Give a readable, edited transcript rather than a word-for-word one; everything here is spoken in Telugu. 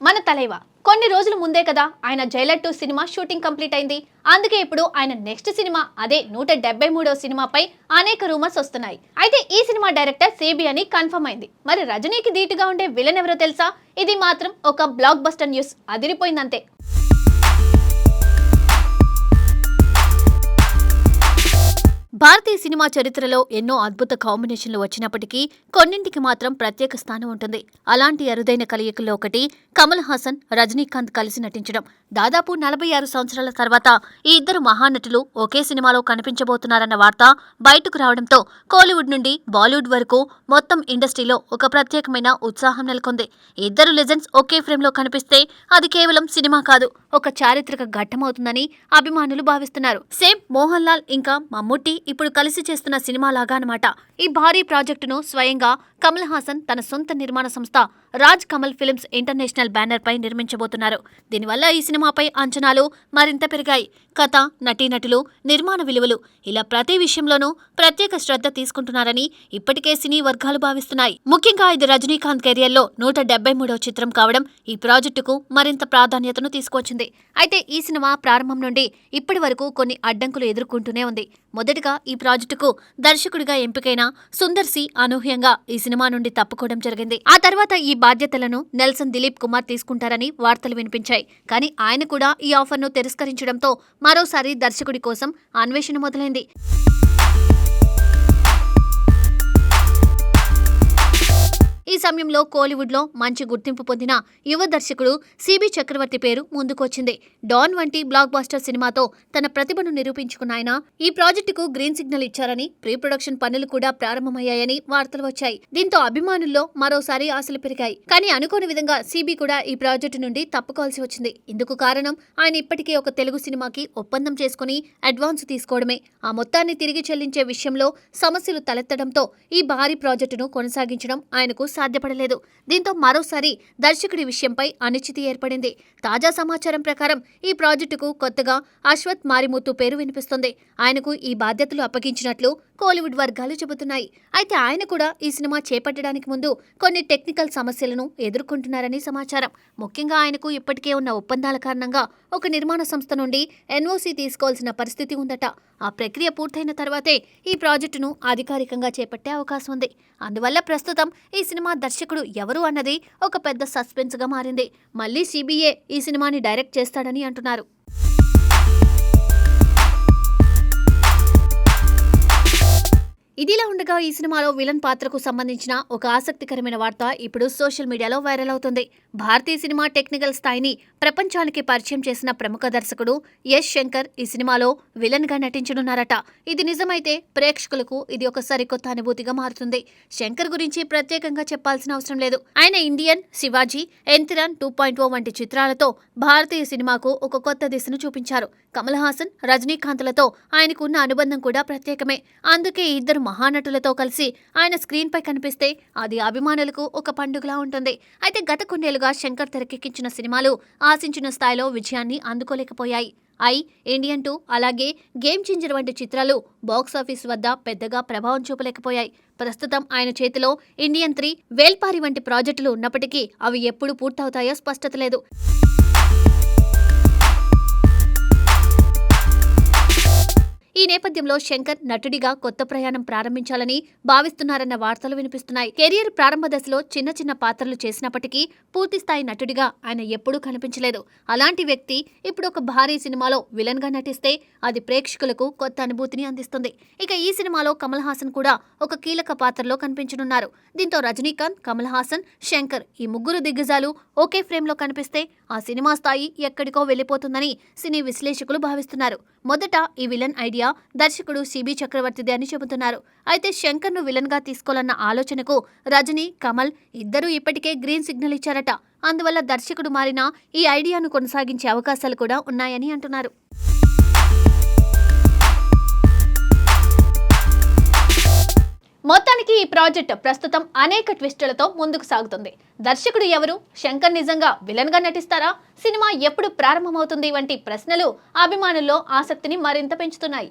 మన తలైవా కొన్ని రోజుల ముందే కదా ఆయన జైలర్ 2 సినిమా షూటింగ్ కంప్లీట్ అయింది. అందుకే ఇప్పుడు ఆయన నెక్స్ట్ సినిమా అదే 173వ సినిమాపై అనేక రూమర్స్ వస్తున్నాయి. అయితే ఈ సినిమా డైరెక్టర్ సిబి అని కన్ఫర్మ్ అయింది. మరి రజనీకి ధీటుగా ఉండే విలన్ ఎవరో తెలుసా? ఇది మాత్రం ఒక బ్లాక్ బస్టర్ న్యూస్, అదిరిపోయిందంతే. భారతీయ సినిమా చరిత్రలో ఎన్నో అద్భుత కాంబినేషన్లు వచ్చినప్పటికీ కొన్నింటికి మాత్రం ప్రత్యేక స్థానం ఉంటుంది. అలాంటి అరుదైన కలయికల్లో ఒకటి కమల్ హాసన్, రజనీకాంత్ కలిసి నటించడం. దాదాపు 46 సంవత్సరాల తర్వాత ఈ ఇద్దరు మహానటులు ఒకే సినిమాలో కనిపించబోతున్నారన్న వార్త బయటకు రావడంతో కోలీవుడ్ నుండి బాలీవుడ్ వరకు మొత్తం ఇండస్ట్రీలో ఒక ప్రత్యేకమైన ఉత్సాహం నెలకొంది. ఇద్దరు లెజెండ్స్ ఒకే ఫ్రేమ్లో కనిపిస్తే అది కేవలం సినిమా కాదు, ఒక చారిత్రక ఘట్టమవుతుందని అభిమానులు భావిస్తున్నారు. సేమ్ మోహన్ లాల్ ఇంకా మమ్ముట్టి ఇప్పుడు కలిసి చేస్తున్న సినిమా లాగా అన్నమాట. ఈ భారీ ప్రాజెక్టును స్వయంగా కమల్ హాసన్ తన సొంత నిర్మాణ సంస్థ Raj Kamal films international banner పై నిర్మించబోతున్నారు. దీనివల్ల ఈ సినిమాపై అంచనాలు మరింత పెరిగాయి. కథ, నటీనటులు, నిర్మాణ విలువలు ఇలా ప్రతి విషయంలోనూ ప్రత్యేక శ్రద్ధ తీసుకుంటున్నారని ఇప్పటికే సినీ వర్గాలు భావిస్తున్నాయి. ముఖ్యంగా ఇది రజనీకాంత్ కెరియర్లో 173వ చిత్రం కావడం ఈ ప్రాజెక్టుకు మరింత ప్రాధాన్యతను తీసుకొచ్చింది. అయితే ఈ సినిమా ప్రారంభం నుండి ఇప్పటి వరకు కొన్ని అడ్డంకులు ఎదుర్కొంటూనే ఉంది. మొదటగా ఈ ప్రాజెక్టుకు దర్శకుడిగా ఎంపికైన సుందర్ సి అనూహ్యంగా ఈ సినిమా నుండి తప్పుకోవడం జరిగింది. ఆ తర్వాత ఈ బాధ్యతలను నెల్సన్ దిలీప్ కుమార్ తీసుకుంటారని వార్తలు వినిపించాయి. కానీ ఆయన కూడా ఈ ఆఫర్ను తిరస్కరించడంతో మరోసారి దర్శకుడి కోసం అన్వేషణ మొదలైంది. ఈ సమయంలో కోలీవుడ్లో మంచి గుర్తింపు పొందిన యువ దర్శకుడు సిబి చక్రవర్తి పేరు ముందుకొచ్చింది. డాన్ వంటి బ్లాక్ బాస్టర్ సినిమాతో తన ప్రతిభను నిరూపించుకున్న ఆయన ఈ ప్రాజెక్టుకు గ్రీన్ సిగ్నల్ ఇచ్చారని, ప్రీ ప్రొడక్షన్ పనులు కూడా ప్రారంభమయ్యాయని వార్తలు వచ్చాయి. దీంతో అభిమానుల్లో మరోసారి ఆశలు పెరిగాయి. కానీ అనుకోని విధంగా సిబి కూడా ఈ ప్రాజెక్టు నుండి తప్పుకోవాల్సి వచ్చింది. ఇందుకు కారణం ఆయన ఇప్పటికే ఒక తెలుగు సినిమాకి ఒప్పందం చేసుకుని అడ్వాన్స్ తీసుకోవడమే. ఆ మొత్తాన్ని తిరిగి చెల్లించే విషయంలో సమస్యలు తలెత్తడంతో ఈ భారీ ప్రాజెక్టును కొనసాగించడం ఆయనకు సాధ్యపడలేదు. దీంతో మరోసారి దర్శకుడి విషయంపై అనిశ్చితి ఏర్పడింది. తాజా సమాచారం ప్రకారం ఈ ప్రాజెక్టుకు కొత్తగా అశ్వత్ మారిముత్తు పేరు వినిపిస్తుంది. ఆయనకు ఈ బాధ్యతలు అప్పగించినట్లు కోలీవుడ్ వర్గాలు చెబుతున్నాయి. అయితే ఆయన కూడా ఈ సినిమా చేపట్టడానికి ముందు కొన్ని టెక్నికల్ సమస్యలను ఎదుర్కొంటున్నారని సమాచారం. ముఖ్యంగా ఆయనకు ఇప్పటికే ఉన్న ఒప్పందాల కారణంగా ఒక నిర్మాణ సంస్థ నుండి ఎన్ఓసి తీసుకోవాల్సిన పరిస్థితి ఉందట. ఆ ప్రక్రియ పూర్తయిన తర్వాతే ఈ ప్రాజెక్టును అధికారికంగా చేపట్టే అవకాశం ఉంది. అందువల్ల ప్రస్తుతం ఈ సినిమా దర్శకుడు ఎవరు అన్నది ఒక పెద్ద సస్పెన్స్గా మారింది. మళ్ళీ సిబిఏ ఈ సినిమాని డైరెక్ట్ చేస్తాడని అంటున్నారు. ఇదిలా ఉండగా ఈ సినిమాలో విలన్ పాత్రకు సంబంధించిన ఒక ఆసక్తికరమైన వార్త ఇప్పుడు సోషల్ మీడియాలో వైరల్ అవుతుంది. భారతీయ సినిమా టెక్నికల్ స్థాయిని ప్రపంచానికి పరిచయం చేసిన ప్రముఖ దర్శకుడు ఎస్ శంకర్ ఈ సినిమాలో విలన్ గా నటించనున్నారట. ఇది నిజమైతే ప్రేక్షకులకు ఇది ఒక సరికొత్త అనుభూతిగా మారుతుంది. శంకర్ గురించి ప్రత్యేకంగా చెప్పాల్సిన అవసరం లేదు. ఆయన ఇండియన్, శివాజీ, ఎంతిరాన్ 2.0 వంటి చిత్రాలతో భారతీయ సినిమాకు ఒక కొత్త దిశను చూపించారు. కమల్ హాసన్, రజనీకాంత్లతో ఆయనకున్న అనుబంధం కూడా ప్రత్యేకమే. అందుకే ఇద్దరు మహానటులతో కలిసి ఆయన స్క్రీన్ పై కనిపిస్తే అది అభిమానులకు ఒక పండుగలా ఉంటుంది. అయితే గత కొన్నేళ్లుగా శంకర్ తెరకెక్కించిన సినిమాలు ఆశించిన స్థాయిలో విజయాన్ని అందుకోలేకపోయాయి. ఇండియన్ 2 అలాగే గేమ్ చేంజర్ వంటి చిత్రాలు బాక్సాఫీస్ వద్ద పెద్దగా ప్రభావం చూపలేకపోయాయి. ప్రస్తుతం ఆయన చేతిలో ఇండియన్ 3, వేల్పారి వంటి ప్రాజెక్టులు ఉన్నప్పటికీ అవి ఎప్పుడు పూర్తవుతాయో స్పష్టత లేదు. ఈ నేపథ్యంలో శంకర్ నటుడిగా కొత్త ప్రయాణం ప్రారంభించాలని భావిస్తున్నారన్న వార్తలు వినిపిస్తున్నాయి. కెరియర్ ప్రారంభ దశలో చిన్న చిన్న పాత్రలు చేసినప్పటికీ పూర్తిస్థాయి నటుడిగా ఆయన ఎప్పుడూ కనిపించలేదు. అలాంటి వ్యక్తి ఇప్పుడు ఒక భారీ సినిమాలో విలన్ గా నటిస్తే అది ప్రేక్షకులకు కొత్త అనుభూతిని అందిస్తుంది. ఇక ఈ సినిమాలో కమల్ హాసన్ కూడా ఒక కీలక పాత్రలో కనిపించనున్నారు. దీంతో రజనీకాంత్, కమల్ హాసన్, శంకర్ ఈ ముగ్గురు దిగ్గజాలు ఒకే ఫ్రేమ్ లో కనిపిస్తే ఆ సినిమా స్థాయి ఎక్కడికో వెళ్లిపోతుందని సినీ విశ్లేషకులు భావిస్తున్నారు. మొదట ఈ విలన్ ఐడియా దర్శకుడు సిబి చక్రవర్తిదే అని చెబుతున్నారు. అయితే శంకర్ ను విలన్ గా తీసుకోవాలన్న ఆలోచనకు రజనీ, కమల్ ఇద్దరూ ఇప్పటికే గ్రీన్ సిగ్నల్ ఇచ్చారట. అందువల్ల దర్శకుడు మారినా ఈ ఐడియాను కొనసాగించే అవకాశాలు కూడా ఉన్నాయని అంటున్నారు. మొత్తానికి ఈ ప్రాజెక్ట్ ప్రస్తుతం అనేక ట్విస్టులతో ముందుకు సాగుతుంది. దర్శకుడు ఎవరు? శంకర్ నిజంగా విలన్ గా నటిస్తారా? సినిమా ఎప్పుడు ప్రారంభమవుతుంది? వంటి ప్రశ్నలు అభిమానుల్లో ఆసక్తిని మరింత పెంచుతున్నాయి.